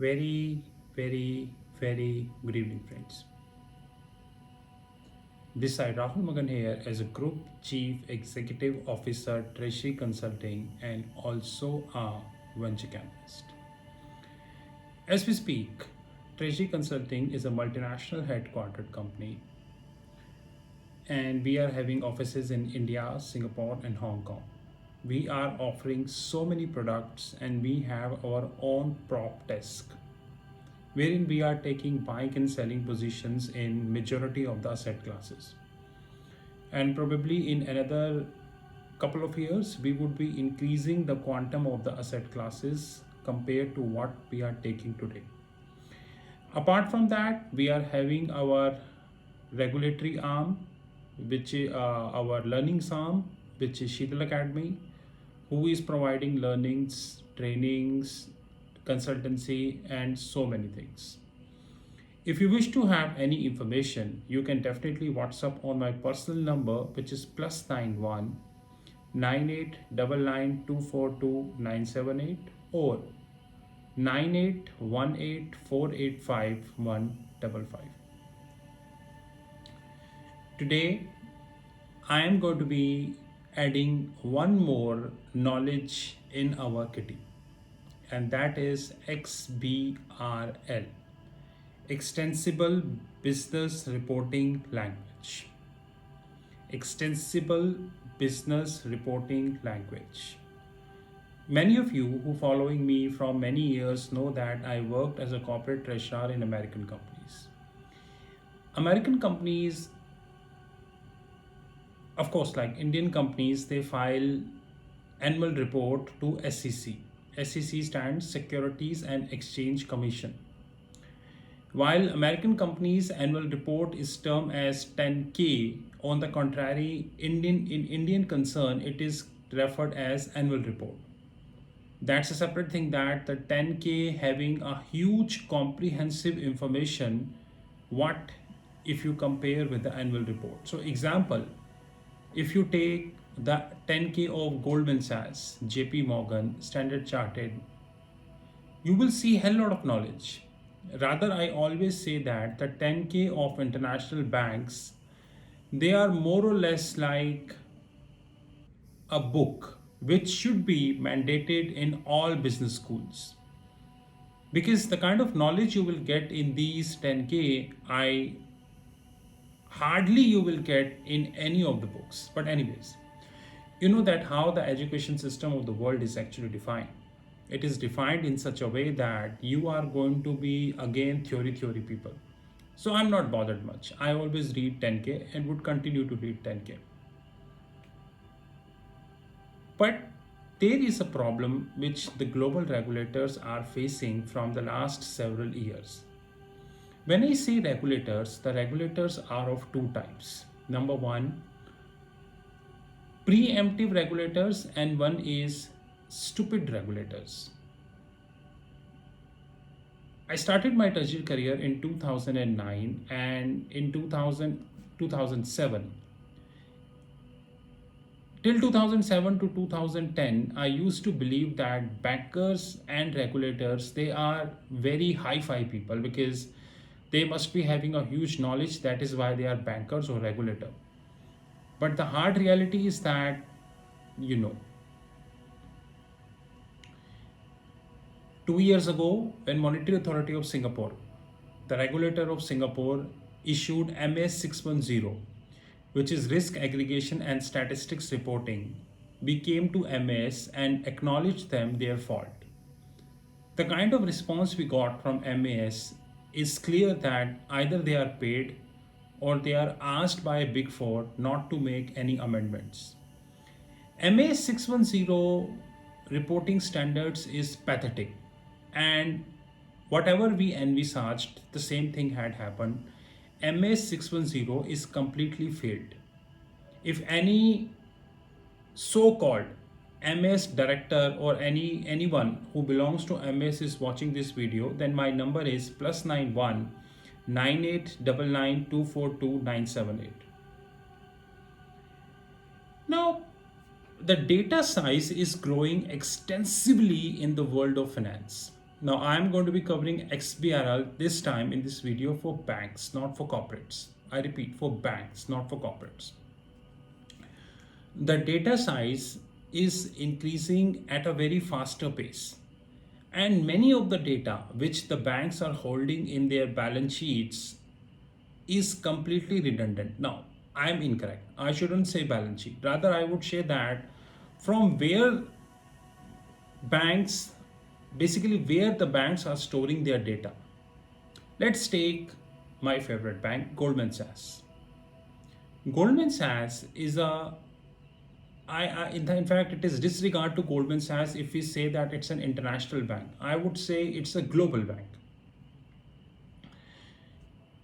Very, very good evening, friends. This side Rahul Magan here as a Group Chief Executive Officer, Treasury Consulting, and also a venture capitalist. As we speak, Treasury Consulting is a multinational headquartered company, and we are having offices in India, Singapore, and Hong Kong. We are offering so many products, and we have our own prop desk wherein we are taking buying and selling positions in majority of the asset classes, and probably in another couple of years we would be increasing the quantum of the asset classes compared to what we are taking today. Apart from that, we are having our regulatory arm, which is our learnings arm, which is Sheetal Academy, who is providing learnings, trainings, consultancy, and so many things. If you wish to have any information, you can definitely WhatsApp on my personal number, which is +91 9899242978 or 9818485155. Today, I am going to be adding one more knowledge in our kitty, and that is XBRL, Extensible Business Reporting Language. Extensible Business Reporting Language. Many of you who following me from many years know that I worked as a corporate treasurer in American companies. American companies, of course, like Indian companies, they file annual report to SEC. SEC stands Securities and Exchange Commission. While American companies' annual report is termed as 10K, on the contrary, in Indian concern, it is referred as annual report. That's a separate thing, that the 10K having a huge comprehensive information, what if you compare with the annual report. So example, if you take the 10K of Goldman Sachs, JP Morgan, Standard Chartered, you will see a hell lot of knowledge. Rather, I always say that the 10K of international banks, they are more or less like a book which should be mandated in all business schools. Because the kind of knowledge you will get in these 10K, I hardly you will get in any of the books. But anyways, you know that how the education system of the world is actually defined. It is defined in such a way that you are going to be again theory people. So I'm not bothered much. I always read 10K and would continue to read 10K. But there is a problem which the global regulators are facing from the last several years. When I say regulators, the regulators are of two types. Number one, preemptive regulators, and one is stupid regulators. I started my treasury career in 2009, and in 2007, till 2007 to 2010, I used to believe that bankers and regulators, they are very hi-fi people because they must be having a huge knowledge. That is why they are bankers or regulator. But the hard reality is that, you know, 2 years ago, when Monetary Authority of Singapore, the regulator of Singapore, issued MAS 610, which is Risk Aggregation and Statistics Reporting, we came to MAS and acknowledged them their fault. The kind of response we got from MAS is clear that either they are paid or they are asked by a Big Four not to make any amendments. MAS 610 reporting standards is pathetic, and whatever we envisaged, the same thing had happened. MAS 610 is completely failed. If any so-called MS director or anyone who belongs to MS is watching this video, then my number is +91 9899242978. Now, the data size is growing extensively in the world of finance. Now I'm going to be covering XBRL this time in this video for banks, not for corporates. I repeat, for banks, not for corporates. The data size is increasing at a very faster pace. And many of the data which the banks are holding in their balance sheets is completely redundant. Now, I'm incorrect. I shouldn't say balance sheet. Rather, I would say that from where banks, basically where the banks are storing their data. Let's take my favorite bank, Goldman Sachs. Goldman Sachs is in fact, it is disregard to Goldman Sachs if we say that it's an international bank. I would say it's a global bank.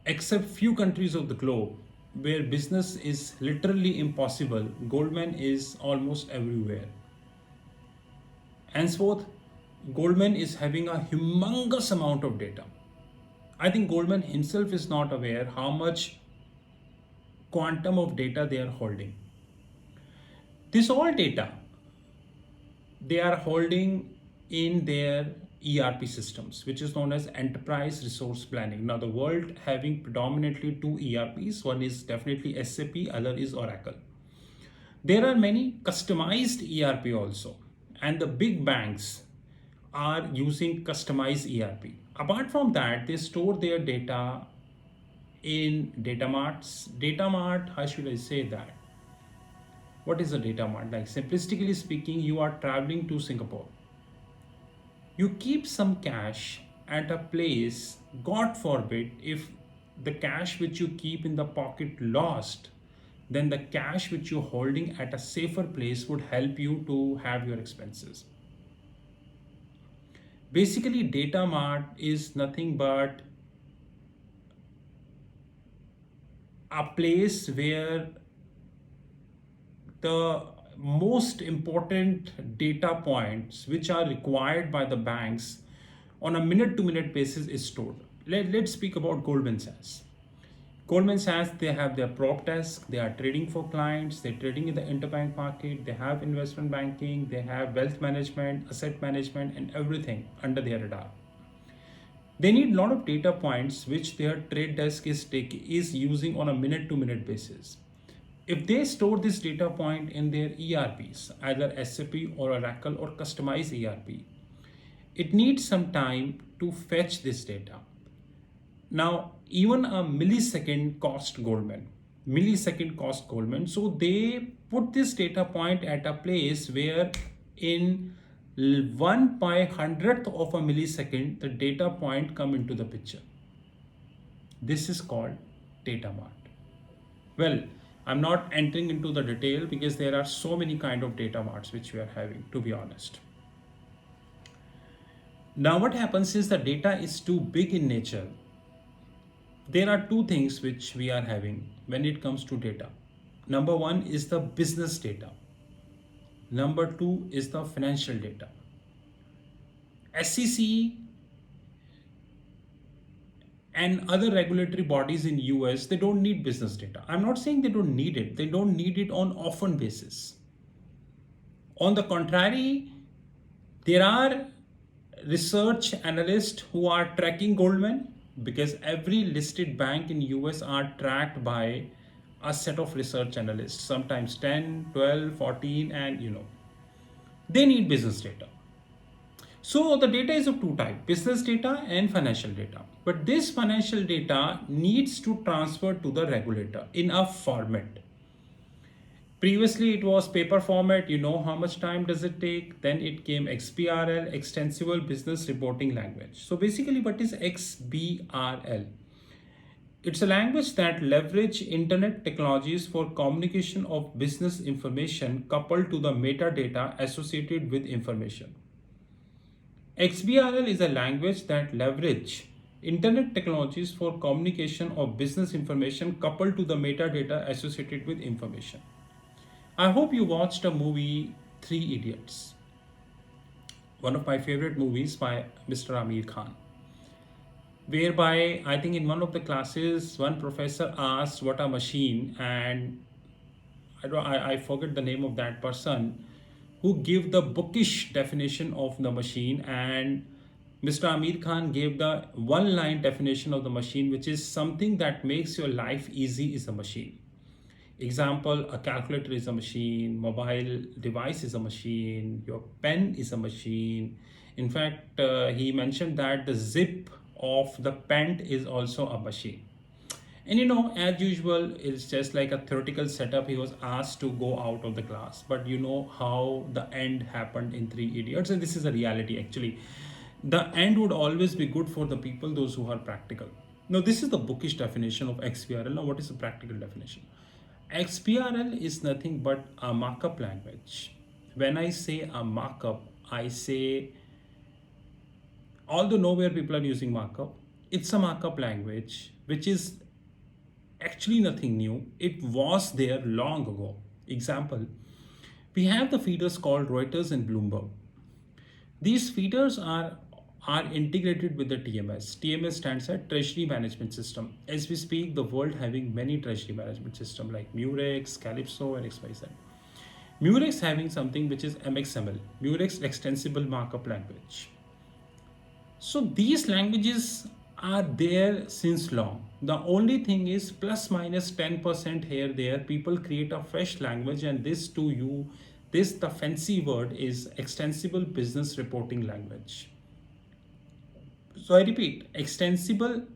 Except few countries of the globe where business is literally impossible, Goldman is almost everywhere. Henceforth, Goldman is having a humongous amount of data. I think Goldman himself is not aware how much quantum of data they are holding. This all data they are holding in their ERP systems, which is known as enterprise resource planning. Now, the world having predominantly two ERPs, one is definitely SAP, other is Oracle. There are many customized ERP also, and the big banks are using customized ERP. Apart from that, they store their data in data marts. Data mart, how should I say that? What is a data mart? Like simplistically speaking, you are traveling to Singapore. You keep some cash at a place, God forbid, if the cash which you keep in the pocket lost, then the cash which you're holding at a safer place would help you to have your expenses. Basically, data mart is nothing but a place where the most important data points which are required by the banks on a minute to minute basis is stored. Let's speak about Goldman Sachs. Goldman Sachs, they have their prop desk, they are trading for clients, they're trading in the interbank market, they have investment banking, they have wealth management, asset management, and everything under their radar. They need a lot of data points which their trade desk is using on a minute to minute basis. If they store this data point in their ERPs, either SAP or Oracle or customized ERP, it needs some time to fetch this data. Now, even a millisecond cost Goldman. So they put this data point at a place where in 1/100th of a millisecond, the data point come into the picture. This is called data mart. Well, I'm not entering into the detail because there are so many kind of data marts which we are having, to be honest. Now what happens is the data is too big in nature. There are two things which we are having when it comes to data. Number one is the business data. Number two is the financial data. SEC and other regulatory bodies in US, they don't need business data. I'm not saying they don't need it. They don't need it on often basis. On the contrary, there are research analysts who are tracking Goldman because every listed bank in US are tracked by a set of research analysts, sometimes 10, 12, 14, and they need business data. So the data is of two types, business data and financial data. But this financial data needs to transfer to the regulator in a format. Previously it was paper format, you know how much time does it take? Then it came XBRL, Extensible Business Reporting Language. So basically what is XBRL? It's a language that leverage internet technologies for communication of business information coupled to the metadata associated with information. XBRL is a language that leverage internet technologies for communication of business information coupled to the metadata associated with information. I hope you watched a movie, Three Idiots, one of my favorite movies by Mr. Amir Khan, whereby I think in one of the classes, one professor asked what a machine, and I forget the name of that person, who give the bookish definition of the machine, and Mr. Amir Khan gave the one line definition of the machine, which is something that makes your life easy is a machine. Example, a calculator is a machine, mobile device is a machine, your pen is a machine. In fact, he mentioned that the zip of the pen is also a machine. And as usual, it's just like a theoretical setup. He was asked to go out of the class, but you know how the end happened in Three Idiots, and this is a reality actually. The end would always be good for the people, those who are practical. Now, this is the bookish definition of XBRL. Now, what is the practical definition? XBRL is nothing but a markup language. When I say a markup, I say, although nowhere people are using markup, it's a markup language which is actually nothing new. It was there long ago. Example, we have the feeders called Reuters and Bloomberg. These feeders are integrated with the TMS. TMS stands for Treasury Management System. As we speak, the world having many treasury management system like Murex, Calypso, and XYZ. Murex having something which is MXML, Murex Extensible Markup Language. So these languages are there since long. The only thing is plus minus 10% here there. People create a fresh language, and this to you, this the fancy word is Extensible Business Reporting Language. So I repeat, XBRL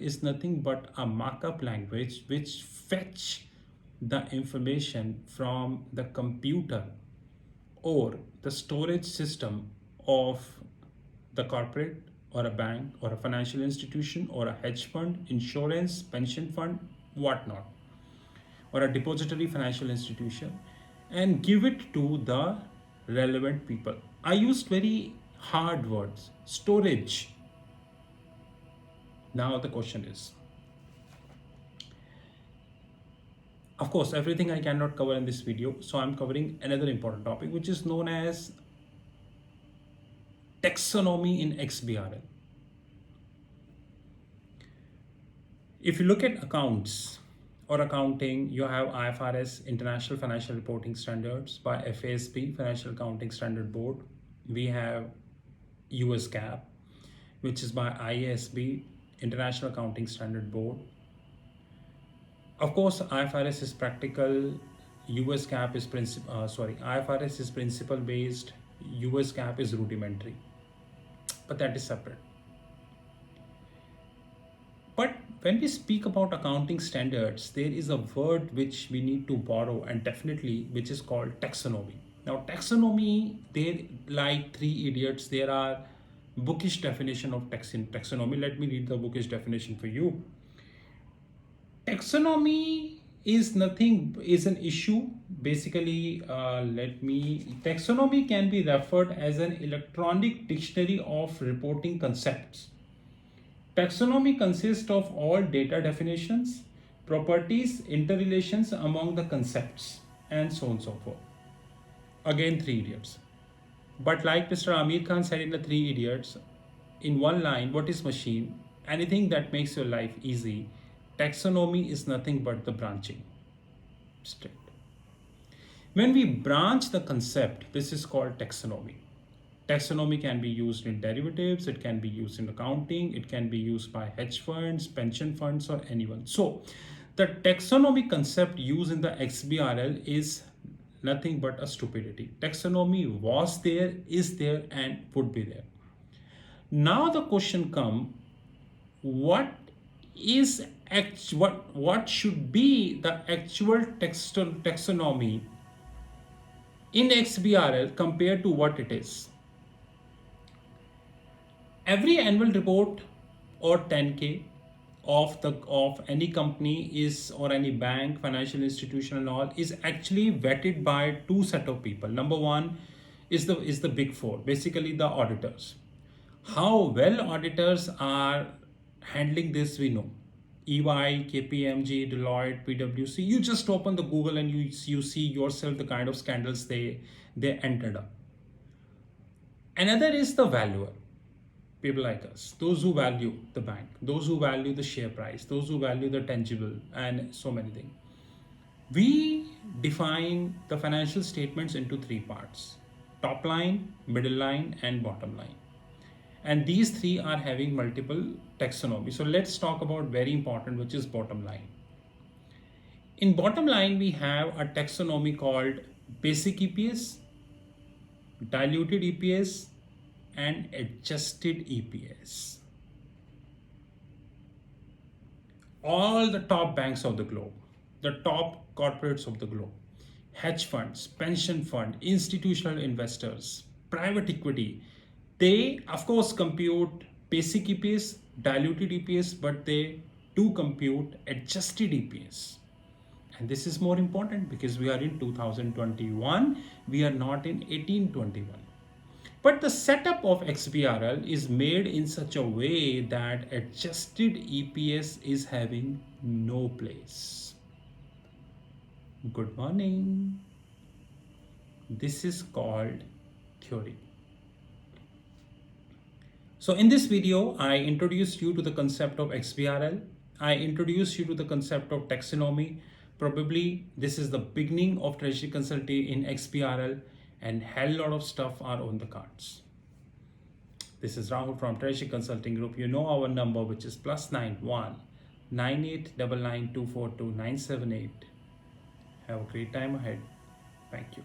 is nothing but a markup language which fetch the information from the computer or the storage system of the corporate or a bank or a financial institution or a hedge fund, insurance, pension fund, whatnot, or a depository financial institution, and give it to the relevant people. I used very hard words, storage. Now the question is, of course, everything I cannot cover in this video, so I'm covering another important topic which is known as taxonomy in XBRL. If you look at accounts or accounting, you have IFRS, International Financial Reporting Standards, by FASB, Financial Accounting Standard Board. We have US GAAP, which is by IASB, International Accounting Standard Board. Of course, IFRS is practical, US GAAP is IFRS is principle based, US GAAP is rudimentary, but that is separate. But when we speak about accounting standards, there is a word which we need to borrow, and definitely which is called taxonomy. Now, taxonomy, there, like Three Idiots, there are bookish definition of taxonomy. Let me read the bookish definition for you. Taxonomy is an issue. Basically, taxonomy can be referred as an electronic dictionary of reporting concepts. Taxonomy consists of all data definitions, properties, interrelations among the concepts, and so on and so forth. Again, Three Idiots. But like Mr. Amir Khan said in the Three Idiots, in one line, what is machine? Anything that makes your life easy. Taxonomy is nothing but the branching. Straight. When we branch the concept, this is called taxonomy. Taxonomy can be used in derivatives, it can be used in accounting, it can be used by hedge funds, pension funds, or anyone. So the taxonomy concept used in the XBRL is nothing but a stupidity. Taxonomy was there, is there, and would be there. Now the question comes, what should be the actual taxonomy in XBRL compared to what it is? Every annual report or 10K of any company is, or any bank, financial institution and all, is actually vetted by two set of people. Number one is the big four, basically the auditors. How well auditors are handling this, we know. EY, KPMG, Deloitte, PwC. You just open the Google and you see yourself the kind of scandals they entered up. Another is the valuer. People like us, those who value the bank, those who value the share price, those who value the tangible, and so many things. We define the financial statements into three parts: top line, middle line, and bottom line. and these three are having multiple taxonomy. So let's talk about very important, which is bottom line. In bottom line, we have a taxonomy called basic EPS, diluted EPS, and adjusted EPS. All the top banks of the globe, the top corporates of the globe, hedge funds, pension fund, institutional investors, private equity, they of course compute basic EPS, diluted EPS, but they do compute adjusted EPS. And this is more important because we are in 2021, we are not in 1821. But the setup of XBRL is made in such a way that adjusted EPS is having no place. Good morning. This is called theory. So in this video, I introduced you to the concept of XBRL. I introduced you to the concept of taxonomy. Probably this is the beginning of Treasury Consulting in XBRL, and hell lot of stuff are on the cards. This is Rahul from Treasury Consulting Group. You know our number, which is +91 9899 242 978. Have a great time ahead. Thank you.